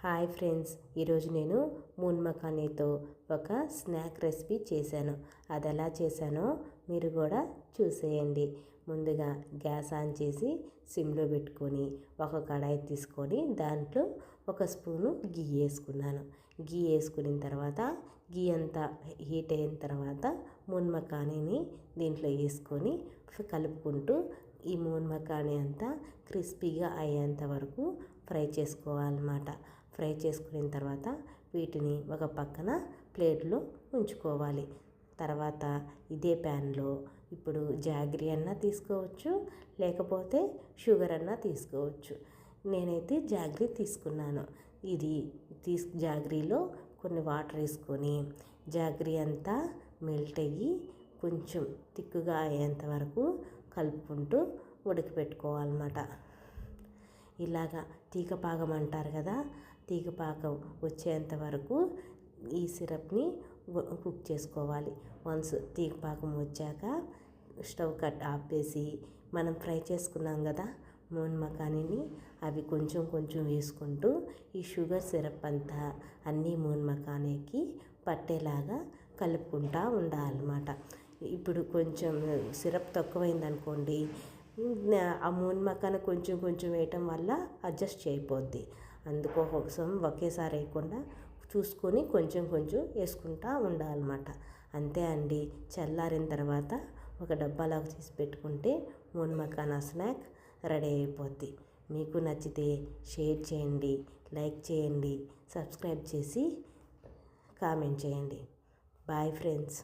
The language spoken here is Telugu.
హాయ్ ఫ్రెండ్స్, ఈరోజు నేను మూన్ మఖానీతో ఒక స్నాక్ రెసిపీ చేశాను. అది ఎలా చేశానో మీరు కూడా చూసేయండి. ముందుగా గ్యాస్ ఆన్ చేసి సిమ్లో పెట్టుకొని ఒక కడాయి తీసుకొని దాంట్లో ఒక స్పూను గీ వేసుకున్నాను. గీ వేసుకున్న తర్వాత గీ అంతా హీట్ అయిన తర్వాత మూన్ మఖానీని దీంట్లో వేసుకొని కలుపుకుంటూ ఈ మూన్ మఖానీ అంతా క్రిస్పీగా అయ్యేంత వరకు ఫ్రై చేసుకోవాలన్నమాట. ఫ్రై చేసుకున్న తర్వాత వీటిని ఒక పక్కన ప్లేట్లో ఉంచుకోవాలి. తర్వాత ఇదే ప్యాన్లో ఇప్పుడు జాగరీ అన్నా తీసుకోవచ్చు, లేకపోతే షుగర్ అన్నా తీసుకోవచ్చు. నేనైతే జాగరీ తీసుకున్నాను. ఇది జాగరీలో కొన్ని వాటర్ వేసుకొని జాగరీ అంతా మెల్ట్ అయ్యి కొంచెం తిక్కుగా అయ్యేంత వరకు కలుపుకుంటూ ఉడకపెట్టుకోవాలన్నమాట. ఇలాగా తీగపాకం అంటారు కదా, తీగపాకం వచ్చేంత వరకు ఈ సిరప్ని కుక్ చేసుకోవాలి. వన్స్ తీగపాకం వచ్చాక స్టవ్ ఆపేసి మనం ఫ్రై చేసుకున్నాం కదా మూన్ మఖానీని, అవి కొంచెం కొంచెం వేసుకుంటూ ఈ షుగర్ సిరప్ అంతా అన్నీ మూన్ మఖానీకి పట్టేలాగా కలుపుకుంటూ ఉండాలన్నమాట. ఇప్పుడు కొంచెం సిరప్ తక్కువైందనుకోండి, ఆ మూన్ మఖానా కొంచెం కొంచెం వేయటం వల్ల అడ్జస్ట్ అయిపోద్ది. అందుకోసం ఒకేసారి వేయకుండా చూసుకొని కొంచెం కొంచెం వేసుకుంటూ ఉండాలన్నమాట. అంతే అండి. చల్లారిన తర్వాత ఒక డబ్బాలోకి తీసి పెట్టుకుంటే మూన్ మఖానా స్నాక్ రెడీ అయిపోద్ది. మీకు నచ్చితే షేర్ చేయండి, లైక్ చేయండి, సబ్స్క్రైబ్ చేసి కామెంట్ చేయండి. Bye friends.